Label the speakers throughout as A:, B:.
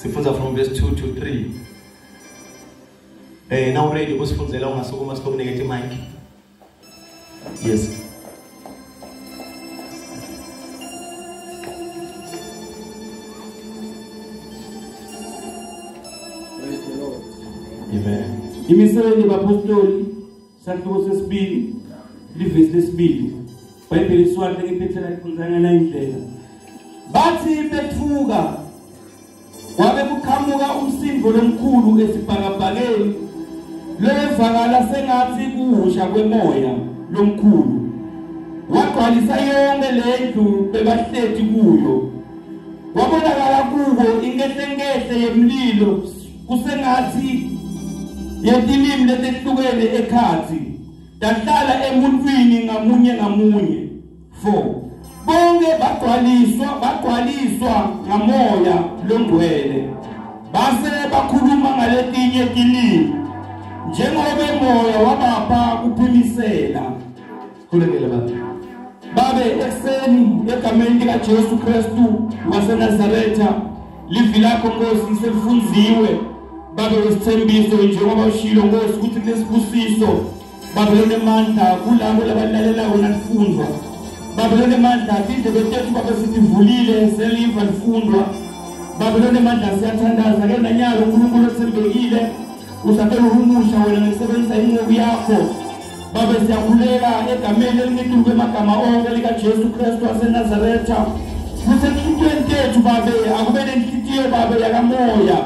A: Sifunza from verse 2 to 3. Now ready kusifunzela ungasukuma sicommunicate mic. Yes.
B: Praise the Lord.
A: Amen.
B: Imisebenzi yabapostoli sakhiwo sesibili livesi lesibili Bhayibheli Iswati ngiphethe ifunzana nayindlela bathi bethuka wabe kuqhamuka umsindo lomkhulu esibhakabhakeni levakala sengathi kuhusha kwemoya lomkhulu wagcwalisa yonke lendlu bebahleti kuyo wabonakala kuwo ingehlengehla yemlilo kusengathi yetilimi letehlukene ekhathi dahlala emuntwini ngamunye ngamunye 4 bonke bagcwaliswa ngamoya longcwele base bakhuluma ngaletinye tilimi njengoba moya wabapha kuphimisela
A: Khulekela baba.
B: babe ekseni egameni lika Jesu Kristu waseNazaretha livi lakho Nkosi selifunziwe babe wesithembiso njengoba ushilo Nkosi ukuthi kulesibusiso babelone amandla kulabo labalalela wona lifundwa babelone amandla indlebe tethu babe sivulile seliva lifundwa babelone amandla siyathandaza ke nanyalo uNkulunkulu othembekile usaphela uhumusha wena ngisebenzisa inqobo yakho babe siyakhuleka egameni elingetulu kwemagama onke lika Jesu Kristu waseNazaretha kusenhlitweni tethu babe akube nenhlitiyo babe yakamoya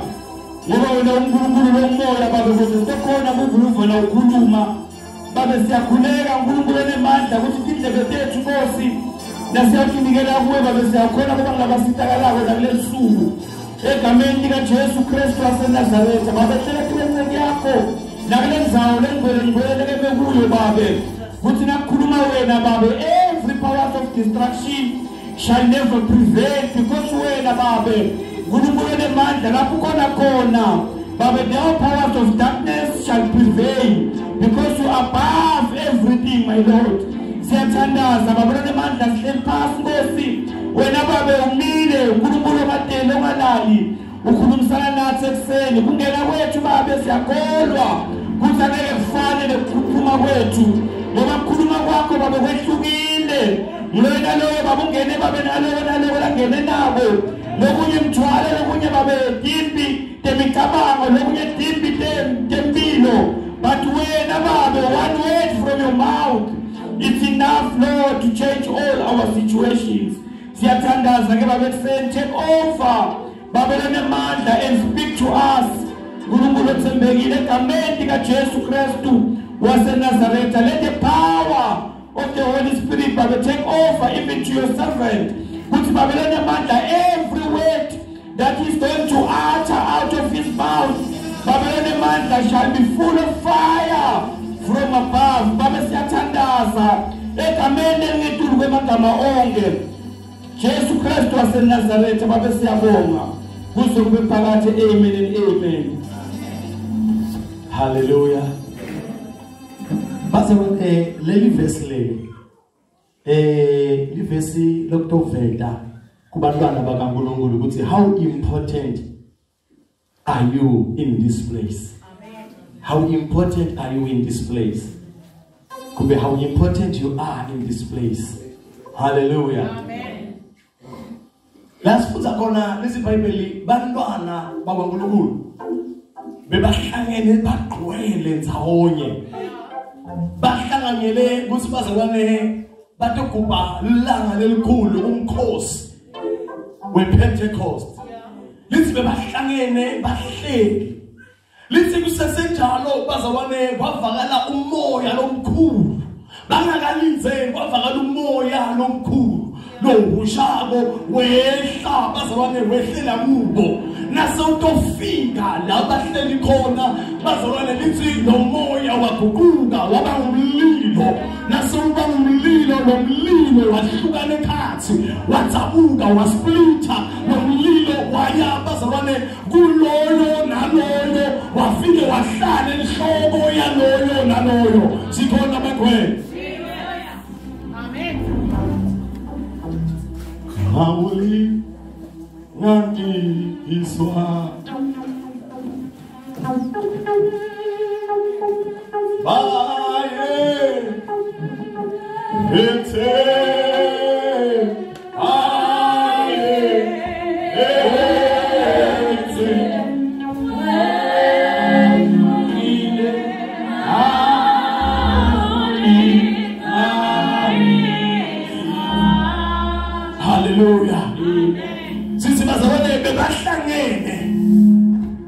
B: ngoba wena uNkulunkulu lomoya babe kuze sikhona ukuvuva na ukukhuluma babe siyakhuleka uNkulunkulu onemandla ukuthi indlebe tethu Nkosi nasiyakunikela kuwe babe siyakhona kuba ngabasitakalako nakulesuku egameni lika Jesu Kristu waseNazaretha babe hlela kulenceke yakho nakulenzawo lengcwele kebekuyo babe kuthi nakukhuluma wena babe every power of destruction shall never prevail because wena babe uNkulunkulu onemandla lapho khona babe the powers of darkness shall prevail because you are above everything my Lord siyathandaza babe onemandla sihleli phansi Nkosi wena babe umile uNkulunkulu omadele ongalali ukhulumisana nathi ekseni kungena kwethu babe siyakholwa kuthi angeke kufane nekuphuma kwethu ngoba ukukhuluma kwakho babe kwehlukile ngilona loyo babe ungene babe naloyo langene nabo lokunye mthwalo lokunye babe dimbi temicabango lokunye dimbi tempilo but wena babe one word from your mouth it's enough Lord to change all our situations siyathandaza ke babe kuseni take over babelone amandla and speak to us uNkulunkulu othembekile egameni lika Jesu Kristu waseNazaretha let the power of the Holy Spirit babe take over even to your servant kuthi babelone amandla every word that is going to utter out of his mouth babelone amandla shall be full of fire from above babe siyathandaza egameni elingetulu kwemagama onke Jesu Kristu waseNazaretha babe siyabonga kuze kube phakathi amen and amen.
A: Hallelujah. Base leli verse leli livesi lokutovela kubantwana bakaNkulunkulu ukuthi how important are you in this place? Amen. How important are you in this place? Kube how important you are in this place. Hallelujah. Amen. Lasifuza khona lesi Bhayibheli bantwana bakaNkulunkulu bebahlangene bagcwele ndzawonye bahlanganyele ukuthi bazakwane batogubha ilanga lelikhulu umkhosi wePentecost lithi bebahlangene bahleli lithi kusesenjalo bazakwane kwavakala umoya lomkhulu bangakalinzeni kwavakala umoya lomkhulu lohushabo wehla bazalwane wehlela kubo nasawutofika la bahleli khona bazalwane lithi lo moya waguquka waba umlilo nasawuba umlilo nomlilo wahlukana ekhathi watsabuka wasplita nomlilo waya bazalwane kuloyo naloyo wafike wahlala enhloko yaloyo naloyo sikhona bagwele. Amen. nanti iswa baye ete Hallelujah. Since bazalwane bebahlangene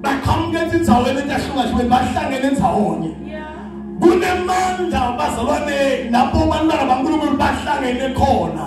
A: baqhamuka indzaweni entahlukahlukene bahlangene ndawonye. Kunemandla bazalwane lapho abantwana baNkulunkulu bahlangene khona.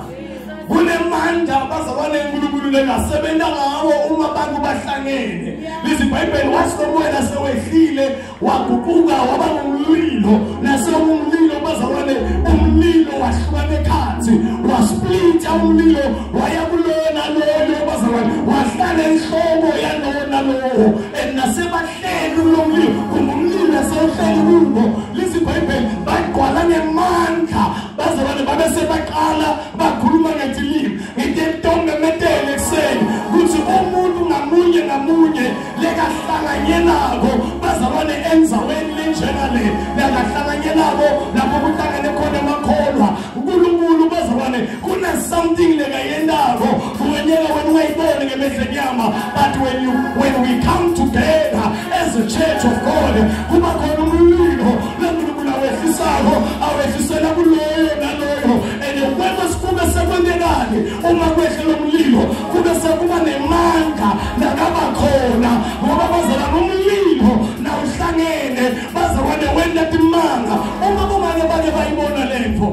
A: Kunemandla bazalwane uNkulunkulu lengasebenza ngawo uma abantu bahlangene. Lezi iBhayibheli wasinomoya sewehlile waguquka waba ngumlilo nasewumlilo bazalwane umlilo wahlukana ekhathi wasplita umlilo waya kulona loyo bazalwane wahlala enhloko yalona lowo nasebahleli kulomlilo umlilo asewuhleli kubo. Lezi iBhayibheli bagcwala ngemandla bazalwane babe sebaqala bakhuluma ngezilimi ngentonga metele ekseni kuthi umuntu ngamunye ngamunye lekahlanganye nabo bazalwane enzaweni lenjengale lekahlanganye nabo lapho kuhlangane khona amakholwa uNkulunkulu bazalwane kuna something lekayendako kuyenyeka wena ungayiboni ngemehlo enyama but when we come together as a church of God kuba khona umlilo loNkulunkulu awehlisako awehlisela kuloyo naloyo and whether sikube sekwenzekani uma kwehlela umlilo kube sekuba nemandla nakaba khona ngoba bazalwane umlilo nawuhlangene bazalwane wenda timanga uma bomanye bake bayibona lento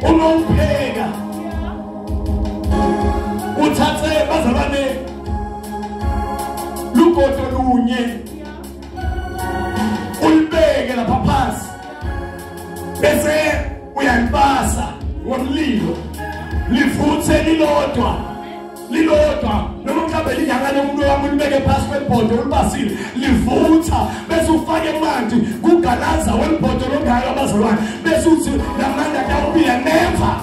A: uma upheka uthathe bazalwane lugodo lunye ulibeke lapha phansi bese uyalibasa ngomlilo livuthe lilodwa noma mhlawumbe linyangane umuntu wami ulibeke phansi kwebhodo ulibasile livutha bese ufake amanzi kugalaza welibhodo longaka abazalwane bese uthi lamandla kawubila never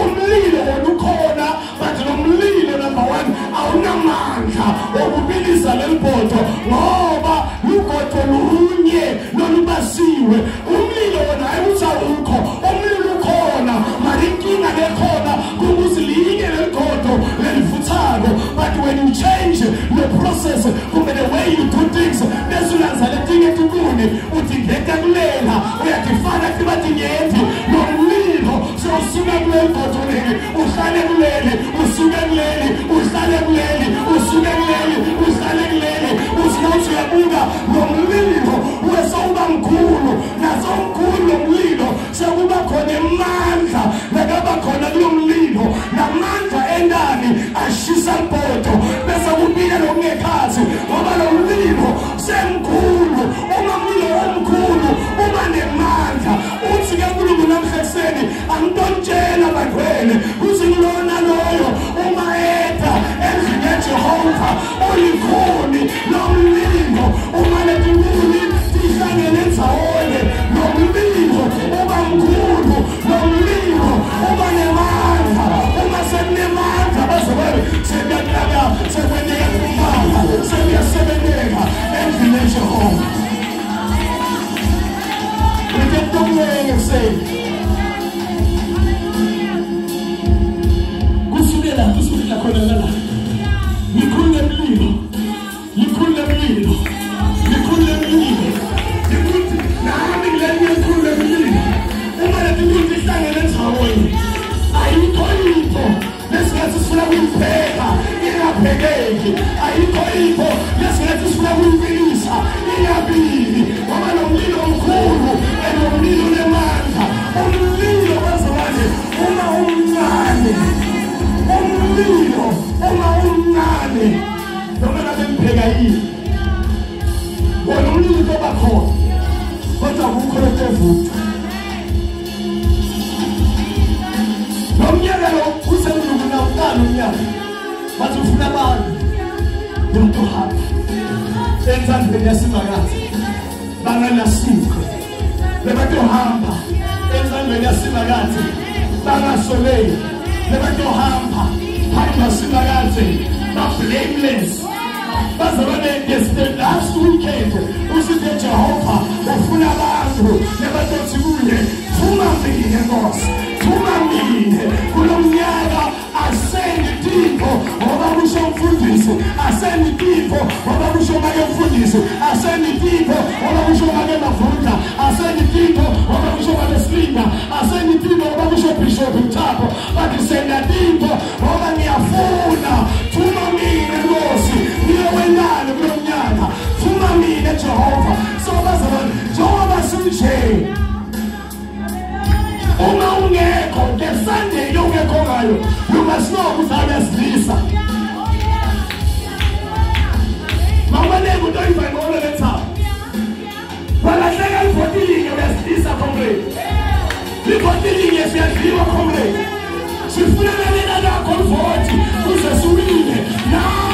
A: umlilo olukhona but nomlilo number 1 awunamandla okubilisa lelibhodo ngoba lugodo lunye nolubasiwe umlilo wona ayusawukho umlilo ukhona marinkinga lekhona kubuzilinye leligodo lelifuthako but when you change the process kumbe the way you do things bese ulanza letinye etikuni uthi ngeke kulela uyadifana kibathi ngendi nomlilo sosuka kuleligodo leli uhlale kuleli usuke kuleli uhlale kuleli usuke kuleli uhlale kuleli usithi uyabuka nomlilo wesawuba mkhulu nasomkhulu nomlilo sekuba khona emandla nakaba khona kulomlilo namandla endani ashisa ibhodo bese kubika lokungekhathi ngoba lo mlilo semkhulu uma umlilo omkhulu uba nemandla uthi ke uNkulunkulu namhlanje angitontshela bakwene uthi kulona loyo uma etha endlini kaJehova uyikhuni nomlilo uma lezinkuni zihlangene ndawonye nomlilo uba mkhulu nomlilo uba nemandla uma sekunemandla bazalwane sekuyaklaka sekweneka kumama sekuyasebenzeka endlini kaJehova ngeke kuseni kusukela khona la ngikhulule umlilo ukuthi nami ngikhulule umlilo uma lezinto zihlangene ndawonye ayikho into lesingathi sifuna ukuyipheka ingaphekeki ayikho into lesingathi sifuna ukuyibilisa ingabili ngoba nomlilo omkhulu enomlilo lemandla umlilo bazalwane uma umncane umlilo uma umncane noma ngabe mpheka yini wona umlilo uba khona kodwa akukho lento evutha nomnyaka lo usenduku nawuqala umnyaka bathi ufuna abantu yokuhamba enzandleni yasimakazi banganasiko lebatohamba enzandleni yasimakazi bangasoleki lebatohamba phakathi yasimakazi blameless. The last weekend, usithe Jehova ufuna abantu nebadothi kuye thuma mina Nkosi, thuma mina kulo mnyaka. Asende Tipo ngoba kusho umfundisi, asende Tipo ngoba kusho make umfundisi, asende Tipo ngoba kusho make Mavunda, asende Tipo ngoba kusho make Slinga, asende Tipo ngoba kusho Bishop Mthapho. Bathi senda Tipo ngoba ngiyafuna thuma mina Nkosi niyowendana kulo mnyaka, thuma mina Jehova. So bazalwane Jehova sinje uma ungekho ngesande ungekho ngayo, you must know ukuthi abesilisa mawanele utoyiva ngolo letha balahleka ifotilinge uyasilisa comrade, ifotilinge siyadliwa comrade, sifuna nalena lakho ivoti uze subile nawe.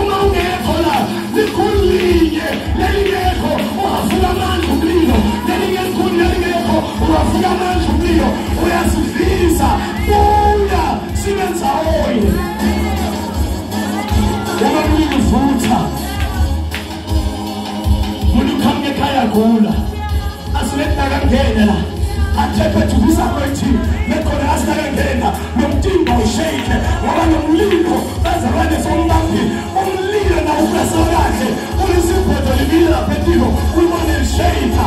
A: Uma ungekho la likhulinye lelingekho ungafuna amandla umlilo, lelingekho ungafuna amandla umlilo, uyasidlisa buya sibenza oye. Uma umlilo uvutha ulikhanga ekhaya gula asiletaka ngene la athephethuza kwethi nekhona asikangena nomtimba ushake ngoba nomlilo bazalwane sombambi umlilo na ukasakahle ulisiphoto libili laphetiko ulibone lishayika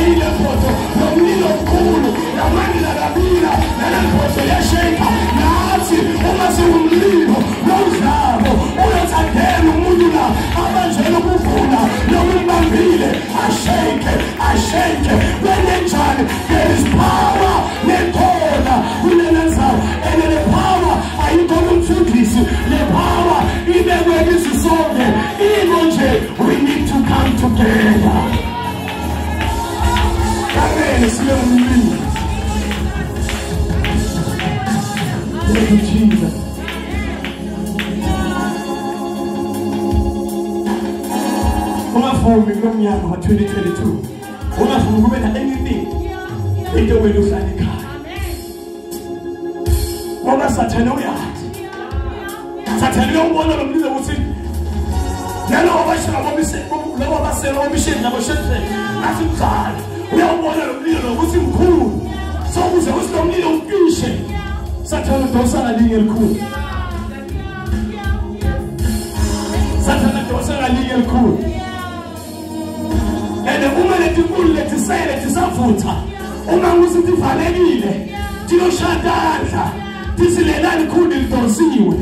A: ile photo nomlilo mkhulu namani nakabila nalaphoto yashayika nathi uma siwumlilo lozabo uyothangena umuntu la abanjele ukuvuna nokumbambile ashayike wenenjani. There is power nekhona kulelenzawo and the power ayikho kumfundisi, le power ibekwe isisonke iko nje. We need to come together. Amen. Sibe umlilo. Thank you, Jesus. Ungafuni kulomnyaka wa 2022. Ungafuni kube na anything into wena uhlala ekhaya. Ngoba Sathane uyathi. Sathane uyabona lo mlilo ukuthi naloba bashaka labo basela obishini nabo shethele athi mzali uyabona lo mlilo ukuthi mkhulu. So kuze lo mlilo ukishe. Sathane udosa ngalinge elikhulu. Sathane udosa ngalinge elikhulu. And uma letikulu letisele tisavutha uma ngusithi valekile tiyoshadadla tisilelani khulu lidosiwe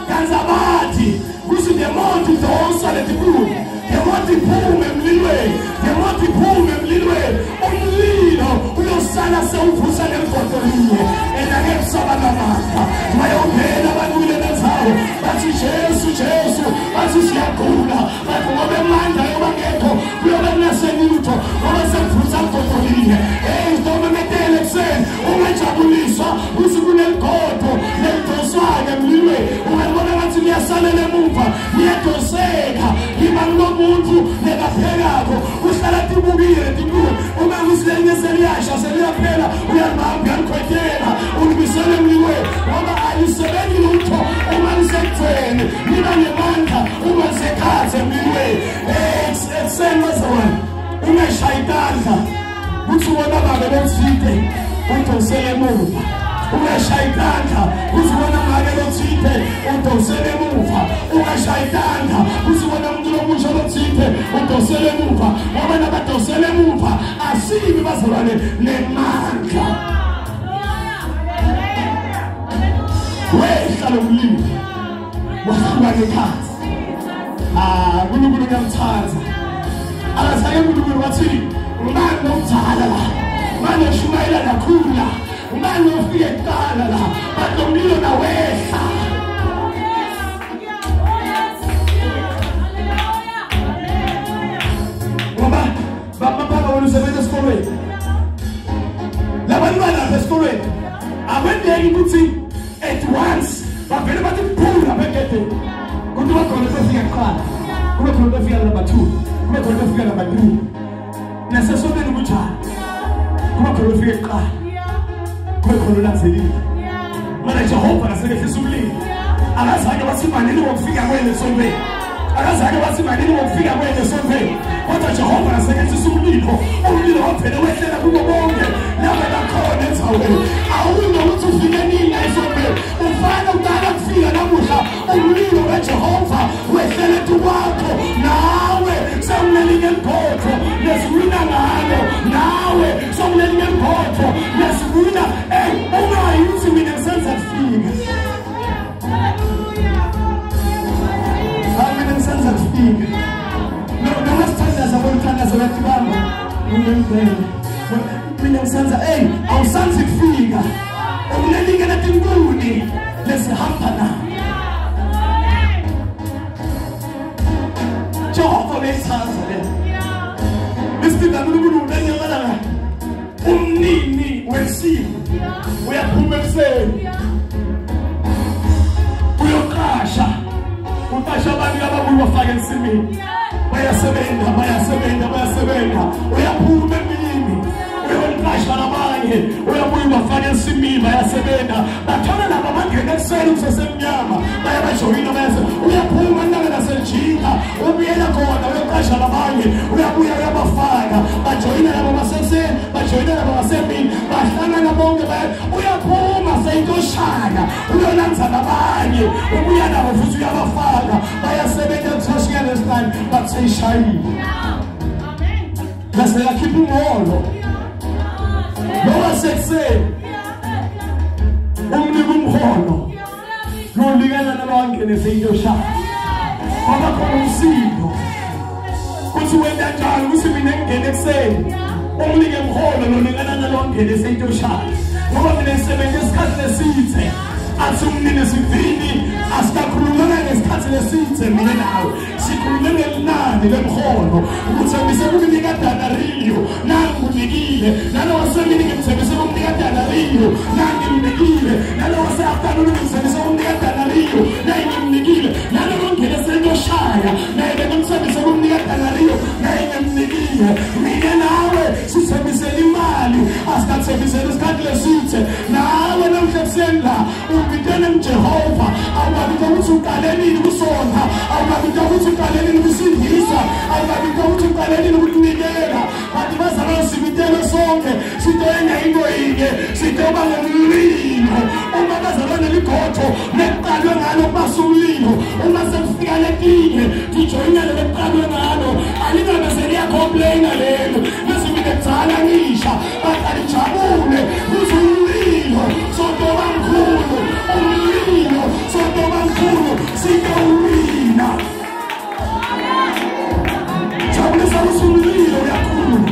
A: kanza bathi kuthi demonti dosa letikulu demonti iphume emlilweni, demonti iphume emlilweni, umlilo uyosala sewuvusa ngefoto linye enangebusaba namandla mayongena abantu kulenazawo bathi Jesu bathi siyagula bathi ngoba emandla yobangekho kuyobe nasenutho ngoba sekuvusa ifoto linye. Noma metele kuseni ungajabuliswa uthi kuneligodo nelidoswayo emlilweni ungabona ngathi liyasalela emuva liyadoseka liba kulomuntu nekaphekakho uhlala tibukile uma kusilenye seliyasha seliyaphela uyalibamba uyalikhwethela ulibisele emlilweni ngoba alisebenzi lutho uma lisekutheni liba nemandla uma lisekhathe emlilweni. Ekuseni bazalwane ungashayitandla kuthi wona babe lothite udosele emuva, ungashayitandla kuthi wona make lothite udosele emuva, ungashayitandla kuthi wona umuntu lomusha lothite udosele emuva ngoba nabadosele emuva asibi bazalwane nemandla. Wehlala umlilo wahluka ngekhathi uNkulunkulu uyamthatha akasake uNkulunkulu wathi ngubani nomdala la, ngubani oshumayela kakhulu la, ngubani ofike kuqala la, bantu umlilo nawehla. Ngoba bapapa wena usebenza esikolweni labantwana lapha esikolweni akwendeki ukuthi at once bavele bathi kuphula begedeni kuthi bakhona befika kuqala kube khona befika number 2 kube khona befika number 3 nasesoneni kunjani kuba khona befika kuqala kube khona ulandzelile mana Jehova nasekehlisa umlilo akazange wathi manini ngokufika kwenu esontweni akazange wathi manini ngokufika kwenu esontweni kodwa Jehova asebenzisa umlilo wavele wehlela kubo bonke laba bakhona enzaweni awuno ukuthi ufike nini esontweni ufana uqala kufika namuhla umlilo kaJehova wehlele tukwakho nawe sewunelinye iphotho lesiwina ngalo nawe sewunelinye iphotho lesiwina ungayithi mina ngisenza kufika mina ngisenza kufika noma sithandaza bomthandazo bathi bamba mina ngisenza awusanzi kufika ukunelinye latinkuni lesihamba nayo Jehova besaza le Mr. Ngulu unanyamala umnini wesimo uyaphuma ekuseni uyoqasha abantu ababuye bafake ensimini bayasebenza uyaphuma emini uyoqasha nabanye uyabuye bafake ensimini bayasebenza bathola laba bangena ekuseni kusesemnyama bayabajoyina uyaphuma nasenjinga ubuyela khona uyoqasha nabanye uyabuya uyabafaka bajoyina laba basekuseni bajoyina laba basemini bahlangana bonke uyaphuma seyintoshana uyolanza nabanye ubuya nabo futhi uyabafaka bayasebenza kuthashika lesitani batheyishayile bese yakhipha umholo loba sekuseni umnika umholo lolikana nabangene seyintoshana ngoba khona umsindo kuthi wena njalo ukuthi mina ngene ekuseni umnike umholo lolikana nalongene seyintoshana ngoba mina ngisebenza isikhathi lesithe athi umnini sivini asikakhulumanga ngesikhathi lesithe mina nawe sikhulume ngelinani lemholo ukuthi ngisekunika danariyo nangunikile nalowo semini ngimthembise ukunika danariyo nangimnikile nalowo seafternoon ngimthembise ukunika danariyo nangimnikile nalowo ngene sentoshaya naye ngimthembise ukunika danariyo naye ngimnikile mina nawe sithembisele imali asikathembisele isikhathi lesithe nawe namhlanje la ubidene Jehova awubabika ukuthi uqalelini kusonta awubabika ukuthi uqalelini kusindisa awubabika ukuthi uqalelini ukunikela kanti bazalwane sibitele sonke sitoyenga into yinye sitoba ngomlilo uma bazalwane likhotho neqalwe ngalo basumlilo uma sekufika letinye tijoyina leqalwe ngalo alingabe seliyacomplaina lelo bese mina kudzala ngisha baqalijabule kuzumlilo sotoba mkhulu umlilo sotoba mkhulu sikawina jabulisa usumlilo yakhulu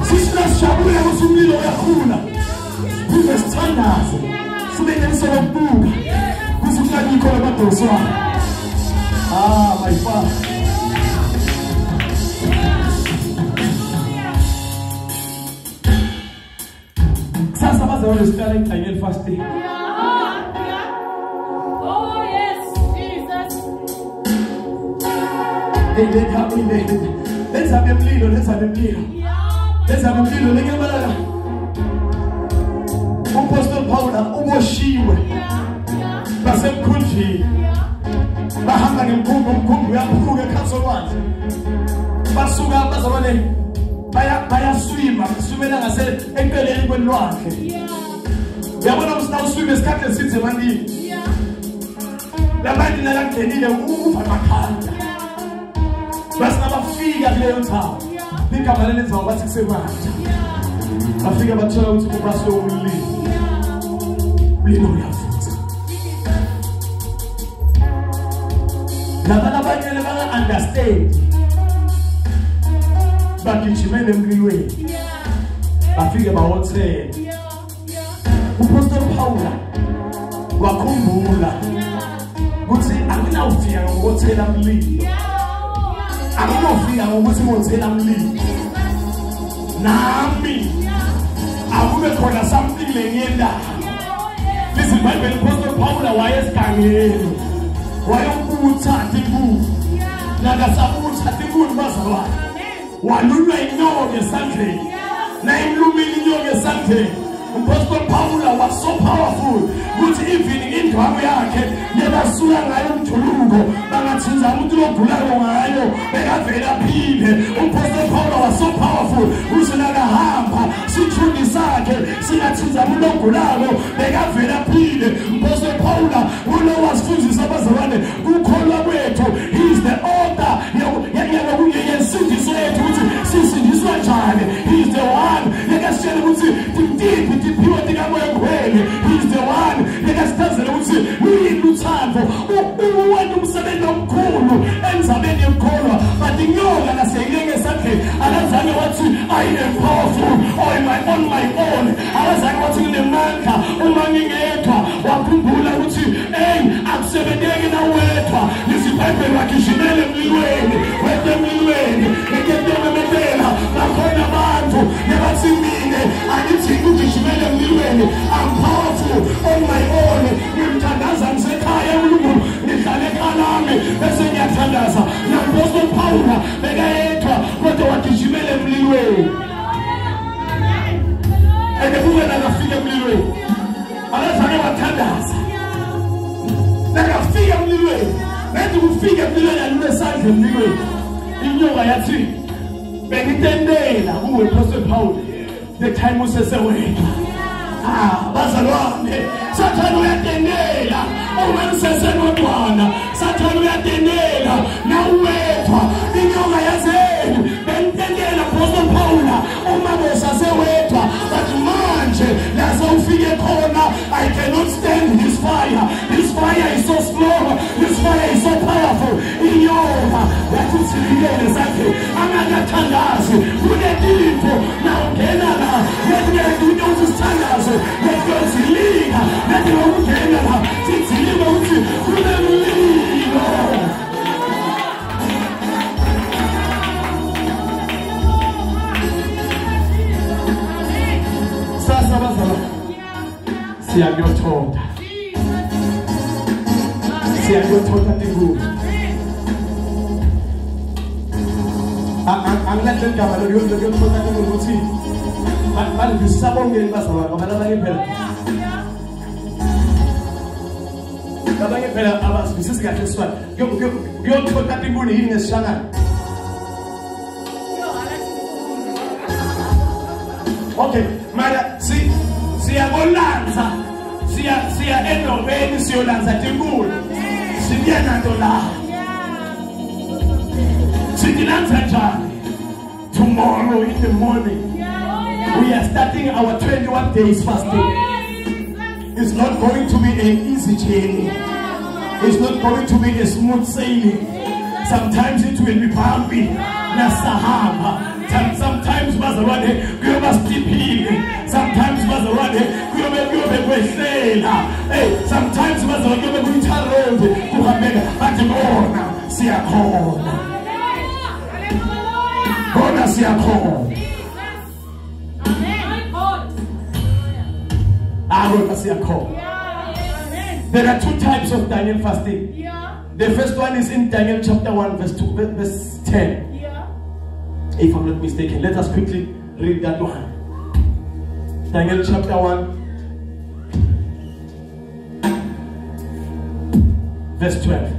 A: sisijabule usumlilo yakhula kuze sithandaze sibe nemisebenzi kusukanyikho labadoswa my father sasa bazawona siqala ingxenye fasting
C: Oh yes Jesus
A: let's have umlilo lengebalala uPaul Paula uboshiwe basemkhunjini bahamba ngemkhumbi uyaphuka ekhasolwazi basuka bazabane bayaswima kusumela ngase empeleni kwenlwandle yabona ukuthi uswime isikhathi esithe mandini labantu nalangenile ukuva makhanda basingabafika kuleyo ndawo igama lenzayo bathi kusemanje bafika bathola ukuthi kubaswe umlilo uyafutha labanye banga understand bagijimele emlilweni bafike bawothela uPaul Paula wakhumbula ukuthi anginawufika ngokuthela umlilo anginawufika ngokuthi ngothela umlilo nami akube khona something lengiyendayo listen Bible Apostle Paula wayesigangeni wayokuthatha inkuni nakasabuthatha inkuni bazalwane walulwa inyoko ngesandleni na imlumile inyoko esandleni Apostle Paul was so powerful ukuthi even indwangu yakhe lebasuka ngayo umjuluko bangathinza umuntu logulayo ngayo bekavela phile. Apostle Paul was so powerful ukuthi nakahamba sithunzi sakhe singathinza umuntu logulayo bekavela phile. Apostle Paul ulo wasifundisa abazalwane ukukholwa kwethu. He is the author yesindiso yethu ukuthi sisindiswa njani. He is the one lekasitshela ukuthi tidiphi tiphiwa tikamoya ngcwele. He is the one lekasichazela ukuthi uyini uthando uwena umsebenzi omkhulu enzabeni yokukholwa. But inyoka naseyilenge esandleni akazange wathi I am powerful or on my own. Akazange wathi nginemandla uma ngingedwa. Wakhumbula ukuthi akusebenzeki nawedwa. Isibhayibheli wakishimele emlilweni wethe emlilweni ekuyememethela bakhona abantu nebathi mine angithi ukishimele emlilweni. I'm powerful on my own. Ngimthandaza ngisekhaya uNkulunkulu ngihlale ekhaya lami bese ngiyathandaza. Apostle Paul bekayedwa kodwa wakishimele emlilweni. Ekubukela nakafika emlilweni akazange wathandaza. Nakafika emlilweni bethi kufika emlilweni anesandla emlilweni. Inyoka yathi bengitendela kuwe Apostle Paul the time usesewedwa. Bazalwane Sathane uyatendela uma nisesenodwana. Sathane uyatendela nawedwa. Inyoka yazeni bengitendela Apostle Paul uma besasewedwa. But manje laze ufike khona I cannot stand this fire. This fire is so strong. This fire is so powerful. Inyoka yathi sililele sakhe angathandazi kunetipho nawungena la lethi uyosithandaza lethi uzilinga lethi ukungena la sizilinga ukuthi kunemlilo. Sasa bazalwane siyakuyothola Tingu. Angilahle igama lokuyothola Tingu ukuthi manje sisabongela bazalwane ngoba labanye phela abasibisisi kahle isifana kuyothola Tingu yini ngesishangane. Okay, mara siyakolanza siya endobeni siyolanza Tingu. Siya nato la. Siyalanza njani? Tomorrow in the morning we are starting our 21 days fasting. It's not going to be an easy journey. It's not going to be a smooth sailing. Sometimes it will be bumpy. Nasahaba. Sometimes bazalwane kuyoba steepile. Sometimes bazalwane kuyobe kwehlela. Sometimes bazalwane kuyobe kuyitharode kuhambeka bathi bona siyakhona. Bona siyakhona. There are two types of Daniel fasting. The first one is in Daniel chapter 1 verse 10. If I'm not mistaken, let us quickly read that one. Daniel chapter 1 verse 12.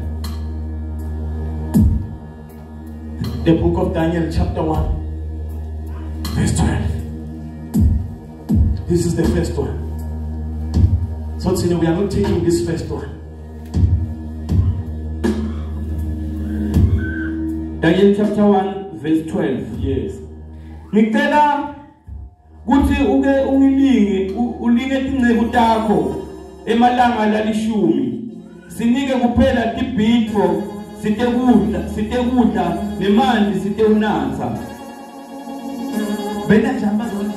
A: The book of Daniel chapter 1 verse 12. This is the first one. So today we are not taking this first one.
B: Daniel chapter 1 verse 12.
A: Yes.
B: Ngicela kuthi uke ulinge tinceku takho emalanga lalishumi. Sinike kuphela tibhitro site kudla nemanti site unatha.
A: Bena jamba zona.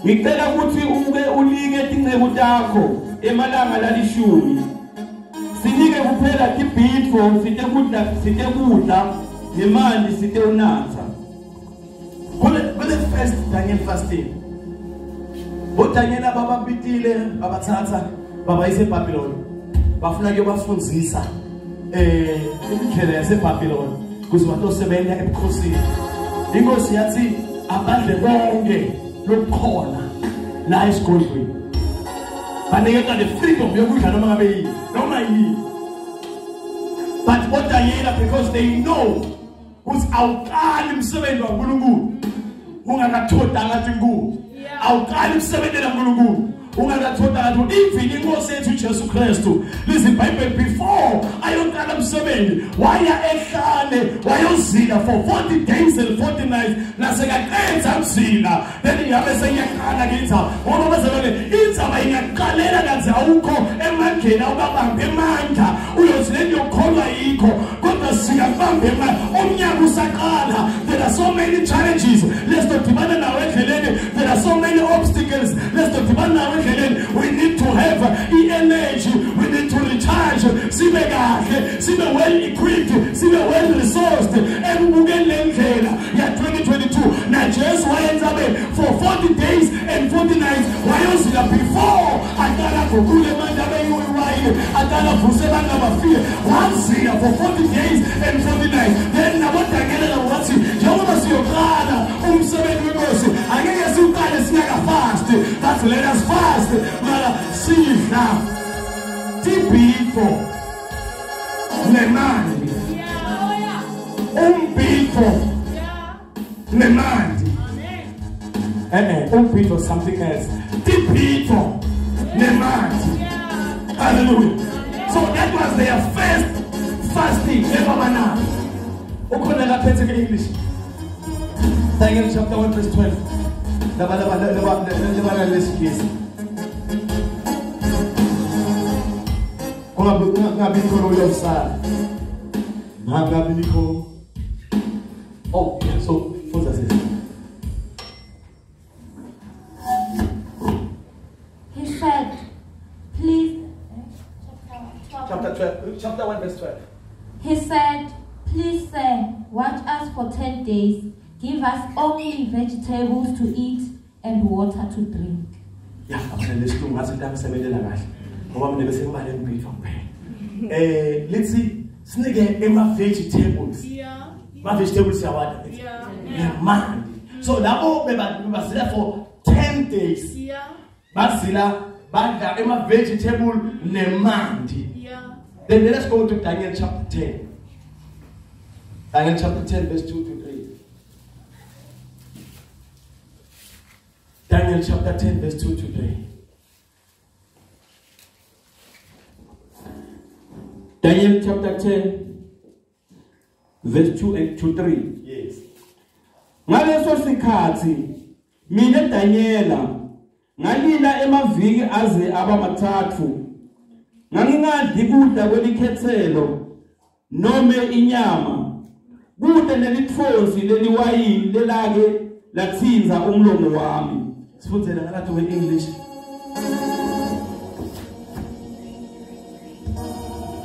B: Ngicela kuthi uke ulinge tinceku takho emalanga lalishumi. Sinike kuphela tibhitro site kudla nemanti site unatha.
A: When the first Daniel fasting, what Daniel baba bitile baba tata baba ise Babylon bafuna kuyobafundzisa indlela yase Babylon kuze batosebenza ebukhosini. Inkosi yathi abadle bonke lokukhona la esigodlweni banikeza the freedom yokudla noma ngabe yini noma yini. But odayela because they know ukuthi awuqali umsebenzi kaNkulunkulu ungakathoda ngathi inkulu, awuqali umsebenzi kaNkulunkulu ungakathoda ngathi even inkosi yethu uJesu Kristu listen Bible before ayoqala umsebenzi waya ehlane wayozila for 40 days and 40 nights nasekaqedza umzila then yabe seyaqala ngenza ngoba bazalwane inzaba ingaqalela kanzi awukho emandleni awubabambe emandla uyozile yokholwa yikho kodwa singabambe umnyaka usaqala. There are so many challenges, let's not demand nawe endleleni, there are so many obstacles, let's not demand nawe endleleni. We need to have energy, we need to recharge, sibe kahle, sibe well equipped, sibe well resourced ekubukeni lendlela ya 2022 na Jesu wayenzabe for 40 days and 40 nights wayozila before aqala gugule manje abeyiwayile aqala vuse bangabafile wazila for 40 days and 40 nights. Then nabodangela wathi njengoba siyoqala umsebenzi wenkosi angeke siqale singaka fast, but let us fast mara sidla tibito nemandi umbito nemandi umbito something else tibito nemandi. Hallelujah. So that was their first fasting ever banana. Ukhona lapha ethi English Daniel chapter 1 verse 12 labala lesingisi ngabe ikholo yosala ngabe ikho. Oh yeah, so what's that?
D: He said, please
A: chapter 1 verse 12.
D: He said, please sir, watch us for 10 days. Give us only vegetables to eat and water to drink.
A: Yeah, let's do let's see, snake vegetables.
C: Yeah.
A: My vegetables are what?
C: Yeah.
A: Man. So now we must there for 10 days.
C: Yeah.
A: Basila, baga, ema vegetable nemandi.
C: Yeah.
A: Then let's go to Daniel chapter 10. Daniel chapter 10, verse 2 to 3. Daniel chapter 10, verse 2 to 3.
B: Daniel chapter 10, verse 2 and 3.
A: Yes.
B: Ngaleso sikhathi mina Daniela ngalila emaviki aze abamathathu ngangingadli kudla kwelikhethelo nome inyama kude nelithozi leliwayini lelake lathinza umlomo wami.
A: Sifundzele ngalathi we English.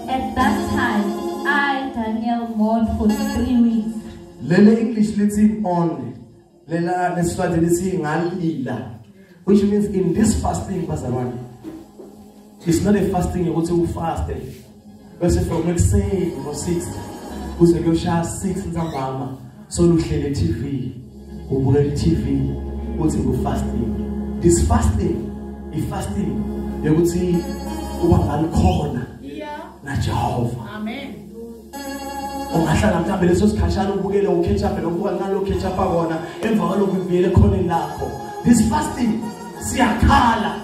D: At that time, I, Daniel, mourned for 3 weeks.
A: Lele English lithi on. Lela neswati lithi ngalila. Which means in this fasting, bazalwane, it's not a fasting ukuthi ufaste. Bese from next say or 6 uze kuyosha 6 ntambama so luhlele TV ubukele TV uthi fasting. This fasting is fasting yokuthi uba ngani khona na Jehova.
C: Amen.
A: Ungahlala mhlambe leso sikhashana ubukele uketchup lokuba ngalo ketchup akona emva kwalokho ivele khona lakho. This fasting siyakhala.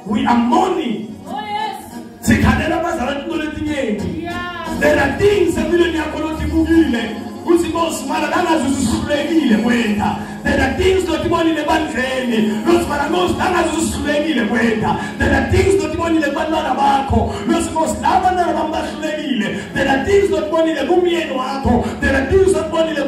A: We are mourning.
C: Oh yes.
A: Sikhalela bazalwane into letinyengi.
C: Yeah.
A: There are things empilweni yakho lothi kubile uthi bosimala langazi usihlulekile kwenda. There are things lothi bonile bandleni lothi mara ngosi langazi usihlulekile kwenda. There are things lothi bonile bantwana bakho lothi ngosi labantwana bambahlulekile. There are things lothi bonile kumyeni wakho. There are things lothi bonile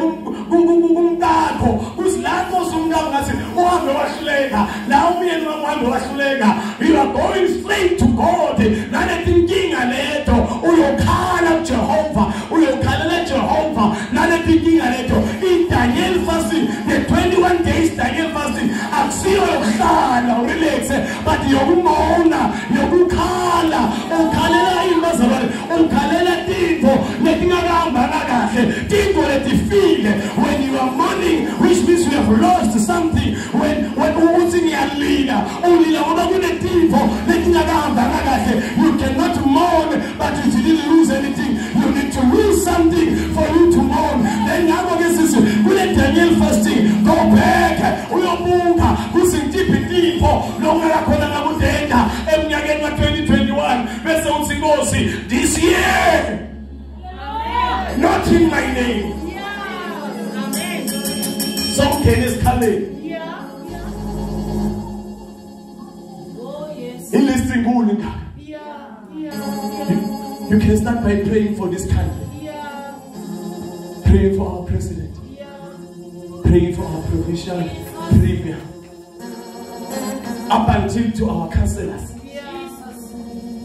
A: kumkakho kusilapho somkakho ngathi uhambe wahluleka la umyeni wakho uhambe wahluleka. You are going straight to God. Naletinkinga leto uyokhala kuJehova uyokhalela Jehova naletinkinga leto. In Daniel fasting, the 21 days Daniel fasting akusiyo yokuhlala urelax but yokumona yokukhala ukhalela imazalwane ukhalela tinto letingakahamba kahle tinto letifile. When you are mourning, which means you have lost something, when uthi ngiyalila ulila ngoba kunetifo letingakahamba kahle. You cannot mourn but you didn't lose anything. You need to lose something for you to mourn. Then now kule Daniel fasting, go back uyobuka kusintiphi tifo longela khona ngakudenda eminyakeni ka 2021 bese uthi Nkosi this year not in my name. Something is coming. You can start by praying for this country. Praying for our president. Praying for our provincial premier. Up until to our councillors.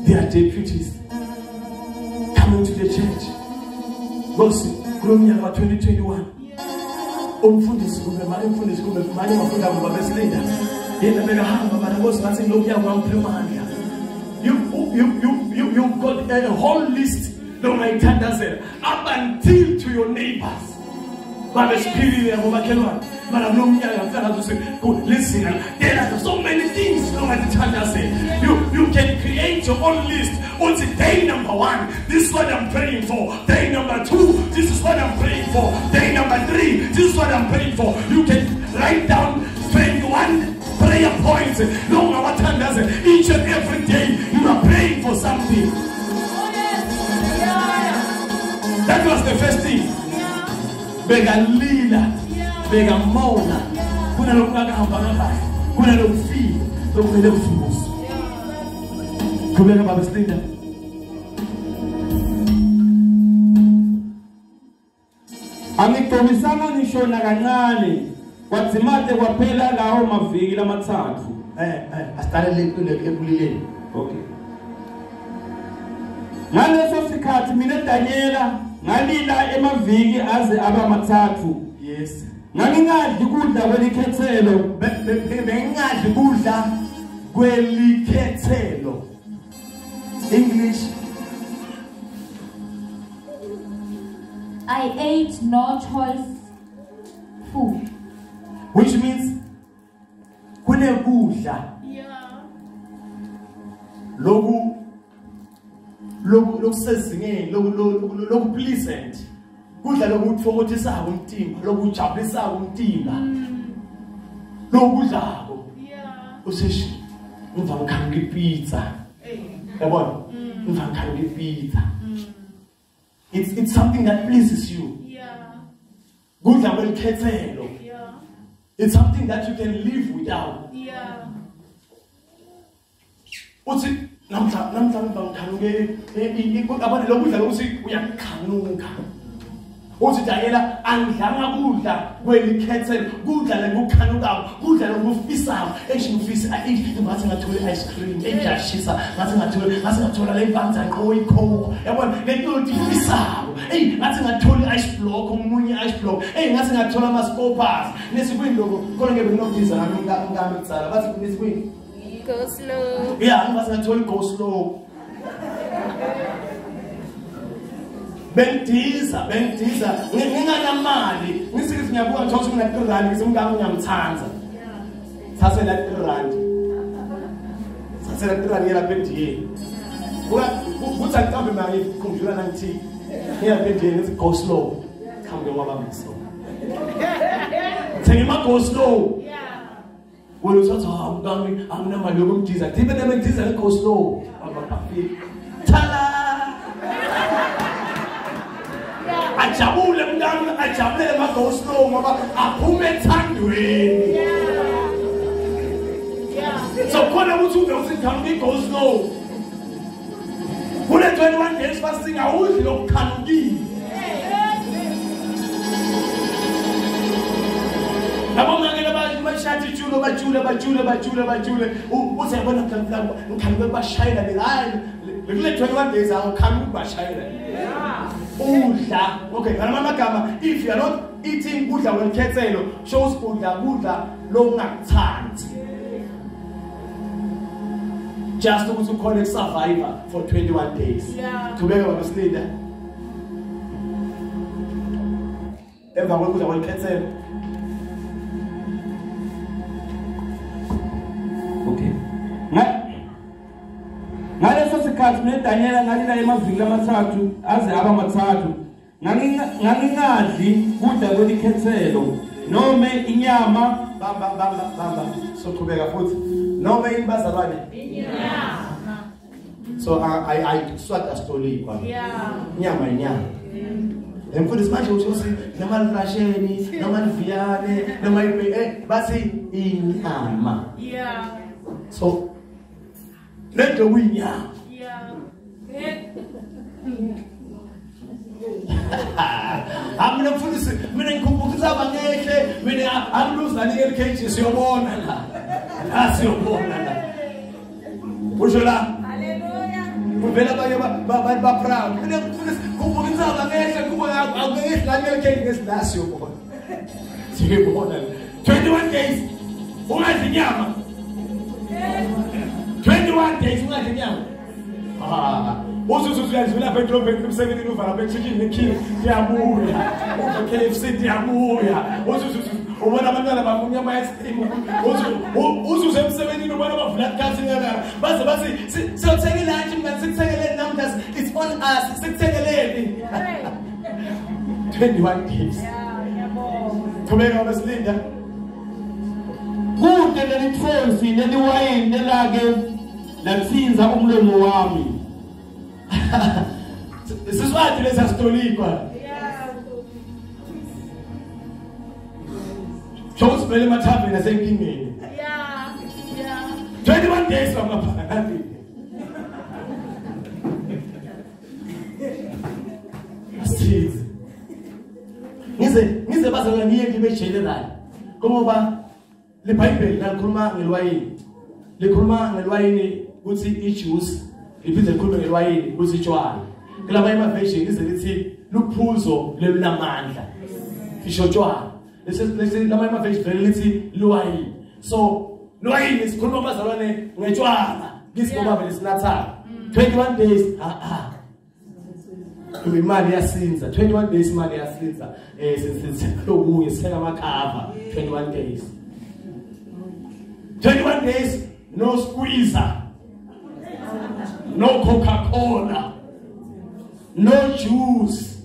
A: Their deputies. Coming to the church. Gosi, kulomnyaka 2021. Umfundisi kumbe manje mafunda ngoba besilinda. Yena bekahamba bana Nkosi ngathi lokuyanga kwamphemandla. You've got a whole list up until to your neighbors. Listen, there are so many things you can create your own list. What's it? Day number 1, this is what I'm praying for. Day number 2, this is what I'm praying for. Day number 3, this is what I'm praying for. You can write down 21 prayer points. No matter what time does it. Each and every day you are praying for something. That was the first thing. Bega lila, bega mauna, kuna lokaka hambana, kuna lokfi, lokule lokfumus. Kubeka baba stinda.
B: Angitomisana nishona kancane. Kwatsimate kwaphela lawo maviki lamathathu.
A: Asitale ekulileni.
B: Okay. Ngaleso sikhathi mina Daniela ngalila emaviki aze aba mathathu.
A: Yes.
B: Ngangingadli kudla kwelikhethelo.
A: Bengingadli kudla kwelikhethelo. English.
D: I ate no choice food.
A: Which means kunekudla. Lokusezingeni loku pleasant. Kudla lokuthokothisa umtimba, lokujabulisa umtimba. Lokudlako. Useshi ngiva ngikhanga ipizza. Yabona? Ngiva ngikhanga ipizza. It's something that pleases you. Kudla kwelikhethelo. It's something that you can live without. Uthi namhla ngikhange abanye lokudla lokuthi uyakhanuka. Uthi Daniela angidlanga kudla kwelikhethelo, kudla lekukhanukako, kudla lokufisayo, ngifisa ngathi ngathola ice cream, ejashisa, ngathi ngathola le vanza qho icoke. Yabona lento ifisayo. Ngathi ngathola ice block, umunye ice block. Ngathi ngathola ama scoopers. Nesikwini lokho khona ngeke nginokubiza ngami kutsala. Bathi nesikwini
C: Go slow.
A: Yeah, ngathi ngathola go slow. Bendiza nginganamali ngisithi ngiyabuka nje ukuthi mina 3 rand ngisemngaka ngiyamthanza thathe la 3 rand thathe la 3 rand yela bendiyeni kuthi akambe manje ikhompyutha nangithi yela bendiyeni ngithi go slow khambe waba mso thengima go slow wena usathi ngami anginamali yokumdiza thibe nebendiza go slow abaphi thala ajabule mntana ajabulele ma-go slow ngoba aphume ethandweni. So khona ukuthi uve usikhanga i-go slow kule 21 days fasting awudli lokukhanukile. Abongakele bashaya ijulo bajule uthi yabona mhlawumbe ngikhanuke bashayela hayi kule 21 days awukhanuke bashayela. Udla. Okay, ngamagama, if you are not eating kudla kwelikhethelo, shows kudla longakuthandi. Just ukuthi ukhona survivor for 21 days. Kubeka babesilinda. Emva kokudla kwelikhethelo.
B: ngenkathi mina Daniel ngalila emaviki amathathu aze aba mathathu ngangingadli kudla kwelikhethelo noma inyama
A: bamba soqhubeka futhi noma imbazalwane inyama. So I swat astoli kwa inyama emfundisi manje uthi noma lifasheni noma liviyane noma bathi inyama. So lento kuyinyama. Amina mfundisi mina ngikhumbukisa abangehle mina amluzani eLKG siyobona la siyobona la usho la haleluya uvela ba proud mina mfundisi ngikhumbukisa abangehle kuba abangehle la eLKG ngesila siyobona 21 days ungadli nyama 21 days ungadli nyama. Uzuzu uyazula bedrobheni kumsebenzini uvala bechicken nekhini diyabuya KFC diyabuya uzuzu ubona abantwana bamunyama yesimu uzuzu emsebenzini ubona abavula kasi ngaka baze siyothenga lunch mina sikuthengeleni namhlanje it's on us sikuthengeleni 21 days kubeka besilinda
B: kude lelithosi neliwayini nelake latsinza umlomo wami.
A: Siswathi lesa stolikwa. Chose vele mathabi nasenkingeni. 21 days wamaphakathi. Asize. Ngize bazalwa niye ngibejele ngoba le Bible lakhuluma ngelwayini. Likhuluma ngelwayini ukuthi ijuice liphinde likhulume ngelwayini ukuthi itshwala. Kulaba version ize lithi luphuzo lelamandla. Isho tshwala. Lesi lama version lithi lwayini. So lwayini sikhuluma bazalwane ngetshwala. Ngisibaba lesinatha. 21 days imali yasinza 21 days imali yasinza lokunye sithenga amakhava 21 days 21 days no squeezer no Coca-Cola no juice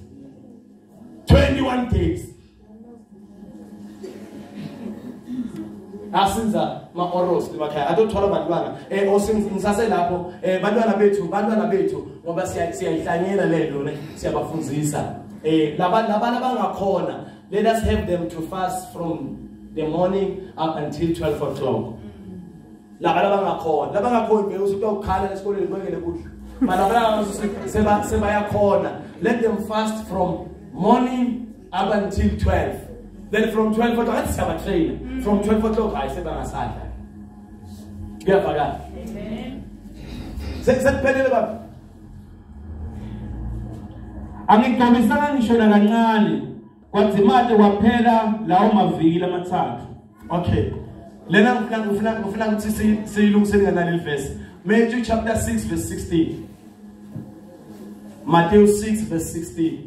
A: 21 days asinza ma-oros emakhaya adothwala bantwana ngisase lapho bantwana bethu ngoba siyayihlanyela lento ne siyabafundzisa labana abangakhona let us help them to fast from the morning up until 12 o'clock labangakhona bese ukukhala esikoleni kwengele kudla malabala sebayakhona let them fast from morning up until 12. Then from 12 o'clock, let's have a train. From 12 o'clock, I said, I'm a sad. Yeah, Father. Amen. Say, Penelaba.
B: Angikhombisana ngisho nakancane kwazimade waphela lawo maviki lamathathu.
A: Okay. Lena ngifuna ukuthi siyilungisele ngaleli verse. Matthew chapter 6 verse 16. Matthew 6 verse 16.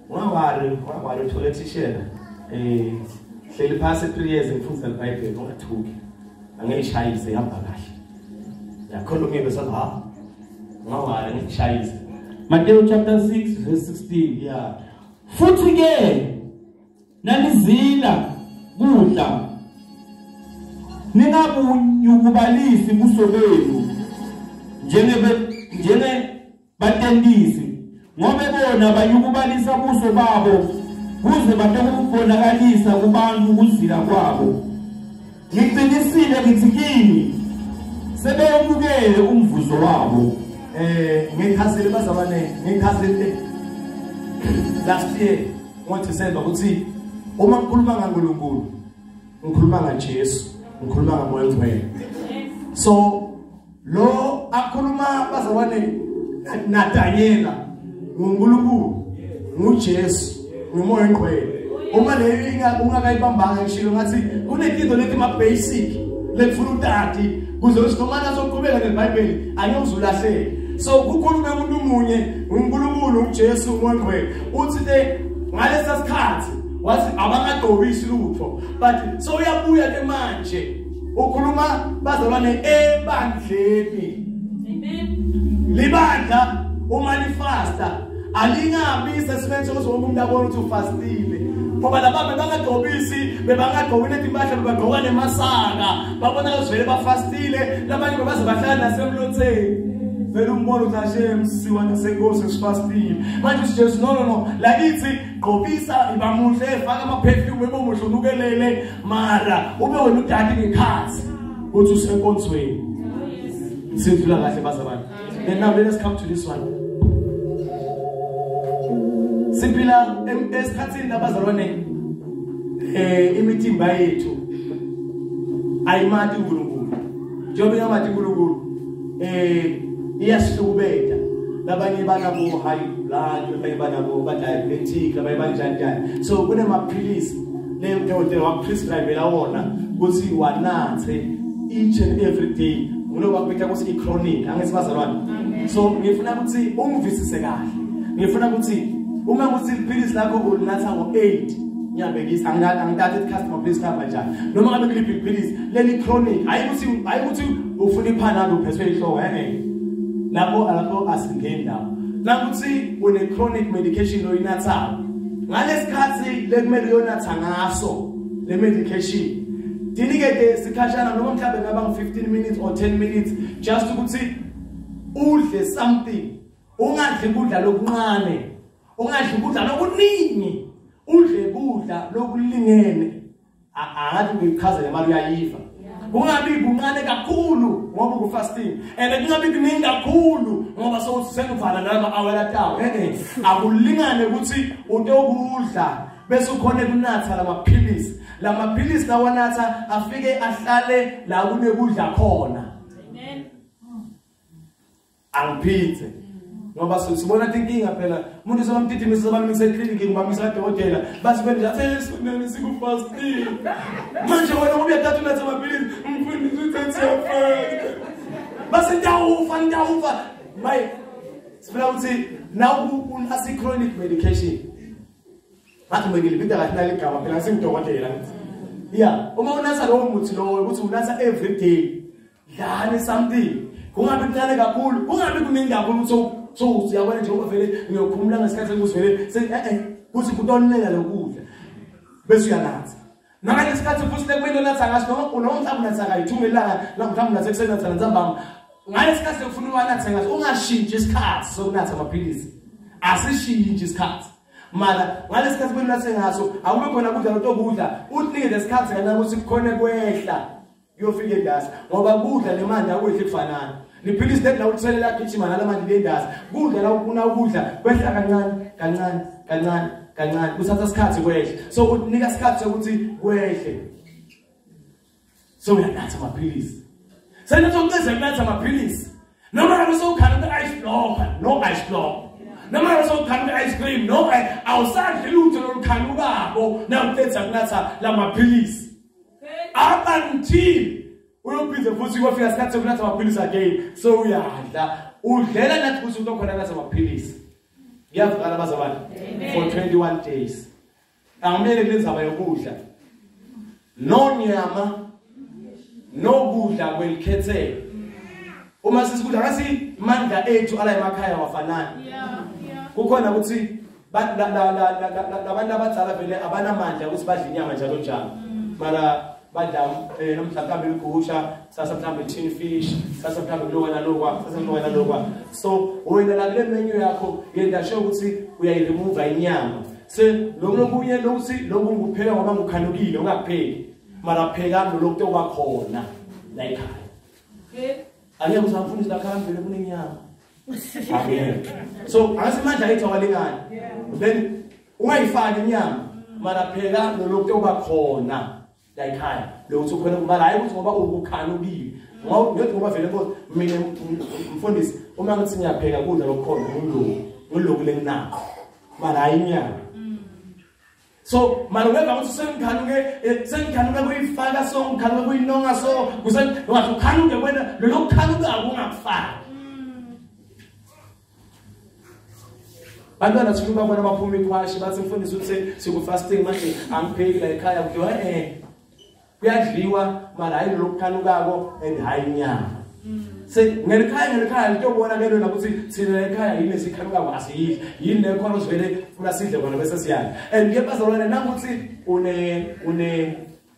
A: Wawari uthola hleli phasi 3 years ngifundisa iBhayibheli ungathuki angishayise ihamba kahle yakhona ngebe sathi ngawala ngishayise
B: Matthew chapter 6 verse 16
A: yeah
B: futhi ke nalizila kudla ningabunyukubalisi buso benu njenge batendisi ngoba bona bayukubalisa buso babo kuze batokubonakalisa kubantu ukuzila kwabo. Ngiqinisile ngithi kini sebeyamukele umvuzo wabo.
A: Ngikhazile bazabane ngikhazile last year want to say ukuthi uma ngikhuluma ngaNkulunkulu ngikhuluma ngaJesu ngikhuluma ngaMoya Oyingcwele. So lo akhuluma bazabane naDaniela nguNkulunkulu nguJesu nguMoya Oyingcwele. Uma leyo ungakayibambanga ngishilo ngathi kunezinto leti ma basic lekufuna utati kuze noma nasoqhubeka neBhayibheli ayozulahleka. So kukhuluma umuntu umunye uNkulunkulu uJesu uMoya Oyingcwele uthi ngalesa sikhathi wathi abangadobisi lutho but so uyabuya ke manje ukhuluma bazalwane ebandleni. Amen. libandla uma lifasta alingabi sesimeni sokuthi wonke umuntu abone ukuthi ufastile ngoba labantu bangagqobisi bebangagqoki impahla bebagqoka nemasaka babona uzwele bafastile labanye babaze bahlala nasemlotheni vele umbona ukuthi ashe msiwa nasenkosi sifastile manje uJesu no lakithi gqobisa ibamuhle faka ama perfume ebomuhle unukelele mara ube wena udadi ngekhathi uthi usenkonzweni sindlula kahle bazabani. And now let us come to this one. Siphila esikhathini abazalwane imithimba yethu ayimati uNkulunkulu. Njengoba ingamati uNkulunkulu iyasihlubeka. Labanye banabo high blood, labanye banabo diabetic, labanye banjani. So kunemaphilisi udokotela waprescribe wona ukuthi wanathe each and every day. Unobakubeka ukuthi chronic angesibazalwane. So ngifuna ukuthi ungivisise kahle. Ngifuna ukuthi uma ukuthi iphilisi lakho ulinatha ngo8 ngiyabekisa angithathe customer please cover njani. Noma ngabe kuliphi iphilisi leli chronic ayikuthi ufuna iphanado uphethwe ihloko lapho asingeni ndawo. Nakuthi une chronic medication oyinathayo. Ngalesikhathi lekumele uyonatha ngaso le medication. Dinigede sikhashana noma mhlambe ngaba ngu15 minutes or 10 minutes just ukuthi udle something. Ungadli kudla lokuncane. Ungadli kudla lokuningi. Udle kudla lokulingene. Angathi ngichaza imali uyayiva. Ungabi kuncane kakhulu ngoba ku fasting. And kungabi kuningi kakhulu ngoba sekuvala nalama awela tawo. Akulingane ukuthi utokudla bese ukhona kunatha lamaphilisi. Lamaphilisi lawanatha afike ahlale la kunekudla khona. Amen. Angiphithi. Ngoba sibona inkinga phela umuntu somdidimisa abantu miseclinic ngibamisa dokotela basi kwenza athi siku fasting. Manje wena ngoba uyathatha unatha amaphilisi umfundisi uthatha fast. Basi ndawufa. Maye sifuna ukuthi now unasi chronic medication. Bathi ngiliphinda kahle naligama phela ngimdokotela. Yeah, uma unatha lo muthi lo ukuthi unatha every day. Dlani something. Kungabi kuncane kakhulu, kungabi kuningi kakhulu so siyabona nje ngoba vele ngiyokhumula ngesikhathi sekuzivele kuthi kutonela lokudla. Bese uyanatha. Nanga lesikhathi futhi lekumele unatha ngaso noma unomhlaba unatha kayi2 ngelanga la mhlawumbe unatha ekuseni unatha nzambama. Ngalesikhathi sekufuna uwanatha ngaso ungashintshi isikhathi sokunatha amaphilisi. Asishintshi isikhathi. Mala ngalesikhathi kwenathe ngaso awube khona kudla lokudla uthi lesikhathi kana ukuthi kukhona kwehla uyofika endasi ngoba kudla nemandi akwehle kufanana liphilisi lethu utselela gijima nalamandi lendasi kudla la ufuna ukudla kwehla kancane kuthatha isikhathi kwehle so unika isikhathi sokuthi kwehle so uyanatha amaphilisi senatha ukunatha amaphilisi noma ngabe sowukhanda ice blocker no ice blocker noma ngabe sowukhanda ice cream no awusadli lutho lolukhanukabo nawutetha kunatha lamaphilisi up until uyophiza futhi uyofika isikhathi sokunatha amaphilisi again so uyadla udlela nathi ukuthi ukhona kunatha amaphilisi ngiyavukala bazabani for 21 days angimele kulenzaba yokudla no nyama no kudla kwelikhethelo uma sisikudla ngasi mandla ethu ala emakhaya wafanani kukhona ukuthi labantu abadala vele abanamandla ukuthi badle inyama njalo njalo mara badla nomhlawumbe igusha sasa mhlawumbe tin fish sasa mhlawumbe lokwa so wena la kule menu yakho yenda show ukuthi uyayiremove inyama se lokunye lokuthi lokungupheka ngoba ngukhanukile ungapheki mara pheka lokho kwakhona la ekhaya ake uzamfundisa la khaya vele kunenyama amen so asimandla ethu awalingani then ungayifaki inyama mara pheka lokho kwakhona la ekhaya lokuthi ukhona kumala hayi ukuthi ngoba ukukhanukile ngoba vele mina mfundisi uma ngithi ngiyapheka kudla lokukhona nguloko lenginakho mara hayi inyama so mara weba ukuthi sengikhanuke kuyifaka so ngikhanuke kuyinonga so ngathi ukhanuke wena lokukhanuka akungakufaka bantwana thina babona baphuma ikhwashi bathi mfundisi uthi siku fasting manje angipheki la ekhaya kudliwa kuyadliwa mara hayi lokukhanukako and hayi inyama ngelikhaya kuyobona ke lona ukuthi thina ekhaya yini esikhanuka kwasi yini lekhona usivele funa sidle khona bese siyala. And ngiyabazalwane nangukuthi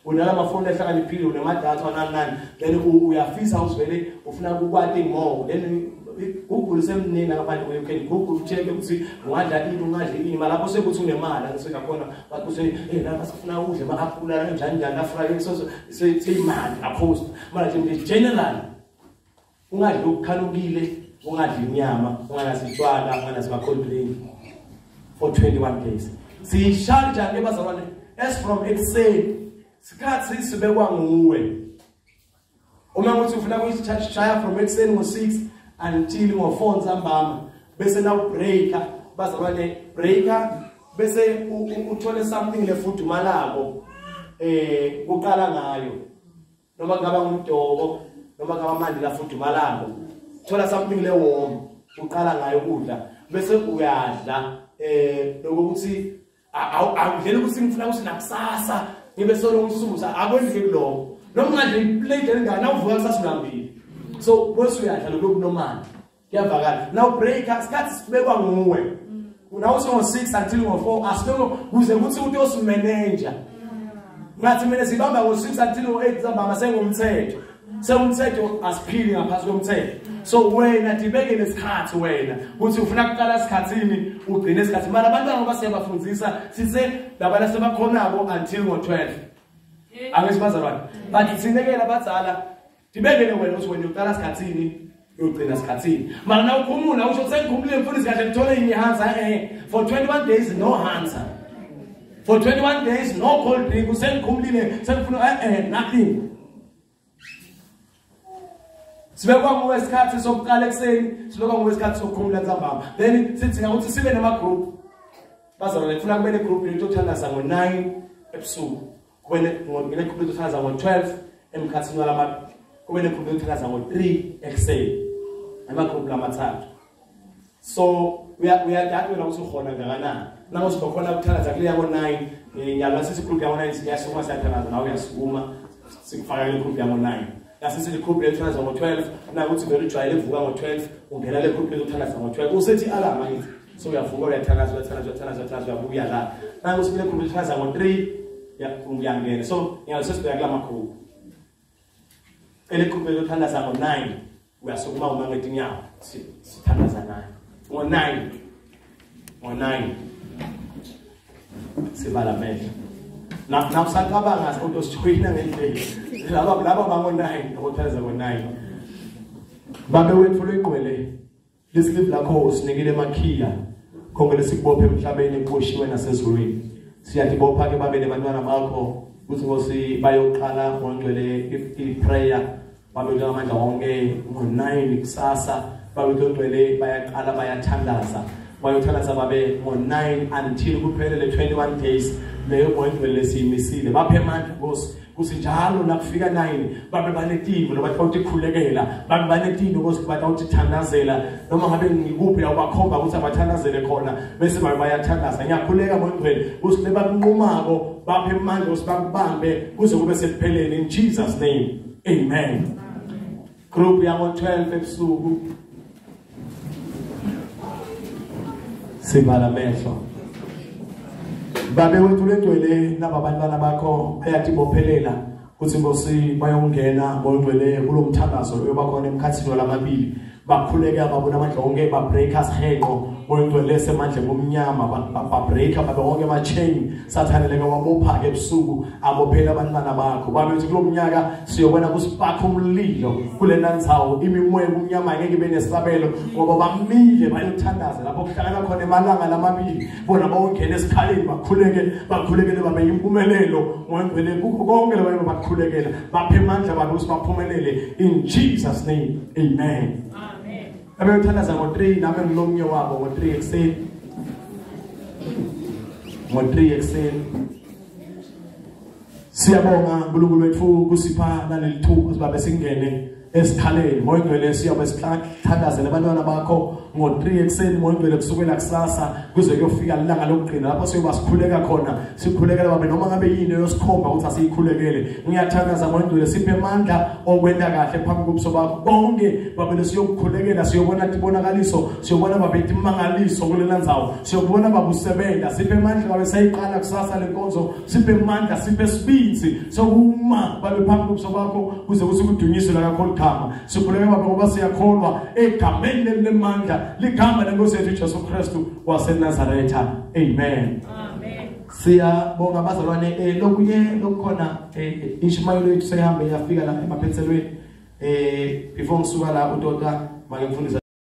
A: unala mafoni ehlakaniphile unemadatha nani then uyafisa usivele ufuna ukwati more then Google semnini abantu you can Google check ukuthi ungadla into ungadla ini malapho sekuthi unemali akusekakhona bathi uthi lapha sifuna udle ma-apula kanjani afry seyimali apost manje nje general ungadli ukukhalukile ungadli inyama unganasitshwala unganasima cold drink for 21 days siyisharja ke bazalwane as from ekuseni sikhathi sibekwa nguwe uma uthi ufuna ukuyishaya from ekuseni ngo6 until ngo4 ntambama bese now breaker bazalwane breaker bese uthole something lefudumalako uqala ngayo noma ngaba umdobo noma ngaba manje lafudumalako thola something lewarm uqala ngayo ukudla bese uyadla lokuthi awudlela ukuthi ngifuna ukuthi nakusasa ngibe solo ngisusa akwenzeke kuloko noma ngadle iplate elingana uvuka kusasilambili so bese uyadla lokho normal kuyavakala now breaker isikhathi sibekwa nguwe unawuso ngo6 until ngo4 asibeko kuze kuthi uthi osimanager ngathi mina sibamba ngo6 until ngo8 zambama sengumthetho sengumthetho asiphili ngaphansi komthetho so wena dibeke nesikhathi wena uthi ufuna ukuqala esikhathini ugcine esikhathi mara abantwana ngoba siyabafundzisa sithe labana sebakhonako until ngo12 angesibazalwane but sinekela abazala dibekele wena uthi wena uqala esikhathini uyogcina esikhathini mara na ukhumula usho sengikhumule mfundisi kahle ngithole inyihanza for 21 days no hands for 21 days no cold drink usengikhumulile sengifuna nothing sibekwa nguwe isikhathi sokuqala ekseni sibekwa nguwe isikhathi sokukhumula ntambama then sithi ngakuthi sibe nama group bazalwane ngifuna kube ne group yethu othandaza ngo9 ebusuku kube ne group yethu othandaza ngo12 emkhathini walama kube ne group yethu othandaza ngo3 ekseni ama group lamathathu so uyadadwe la usukhona ngakanani nango sibakhona ukuthandaza kule yango9 nyalo sithi group yango9 siyasukuma siyathandaza nawe uyasukuma sikufaka le group yango9 Nasi le group lethandaza ngo12 na ukuthi vele ujwayele evuka ngo12 ungena le group lethandaza ngo12 usethi alama ngithi so uyavuka uyathandaza uyabuya la nangu sibile group lethandaza ngo3 uyangena so ngiyasesibeka kula magroup ele group lethandaza ngo9 uyasukuma uma ngetinyawo sithandaza naye ngo9 sibala mehlo na usaqabanga ukuthi usijwayina ngendlela laba bango9 okuthaza ngo9 babe wethu lengqwele lesilive lakho usinikile emakhiya konke lesikubophe emhlabeni kuboshiwe nasezulwini siyadibopha ke babe nebantwana bakho ukuthi ngosi bayoqala ngongcwele iprayer babe ngamandla wonke ngo9 kusasa babe ngongcwele bayaqala bayathandaza bayothandaza babe ngo9 until kuphelele 21 days leyo ngongcwele siyimisile baphe amandla ngosi kusinjalo nakufika 9 babe banetivo nobathi bawukhulekela babe banetivo ngosi bathi awuthithandazela noma ngabe ngikuphi awubakhomba ukuthi abathandazele khona bese babe bayathandaza ngiyakhuleka ngongcwele ukuthi lebanqumako baphe amandla usibambambe kuze kube sekupheleni in Jesus name amen group yango 12 ebusuku sibala mehlo babe wethu lengcwele nababantwana bakho bayadibophelela ukuthi ngosi bayongena ngongcwele kulomthandazo oyobakhona emkhathini walamabili bakhuleke ababona amandla onke babreakers henqo ngongcwele semandle ngomnyama babreaker babe wonke ama chain sathaneleke wabopha ke ebusuku abophela abantwana bakho babe uthi kulomnyaka siyobona kusipakha umlilo kulena ndzawo imimoya kumnyama ngeke ibe nesabelo ngoba bamile bayothandaza lapho kuhlangana khona emalanga lamabili bona bawongena esikhaleni bakhulekele babe impumelelo ngongcwele konke labaye bakhulekela baphe amandla babusi baphumelele in Jesus name amen abe uthandaza ngo3 nami ngilomnye wabo ngo3 ekseni ngo3 ekseni siyabonga uNkulunkulu wethu kusipha naleli thuba sibabe singene esikhaleni moya ngcwele siyabe sithandazela abantwana bakho ngo3 ekseni moya ngcwele kusukela kusasa kuze kuyofika ilanga lokugcina lapho siyoba sikhuleka khona sikhulekela babe noma ngabe yini yosikhomba ukuthi asiyikhulekele ngiyathandaza moya ngcwele siphe amandla okwenda kahle phambi kobuso bakho bonke babe siyokukhulekela siyobona tibonakaliso siyobona babe timangaliso kulela ndzawo siyobona babusebenza siphe amandla babe sayiqala kusasa lenkonzo siphe amandla siphe sibinzi sokuma babe phambi kobuso bakho kuze kusukudunyiswe kakhulu khama sikhuleka babe ngoba siyakholwa egameni lemandla ligama lenkosi yethu Jesu Kristu waseNazaretha. Amen.
C: Amen.
A: Siyabonga bazalwane lokuye lokukhona ishimayelo yethu sehambe yafika la emaphethelweni before ngisuka la uDota make ngifundisa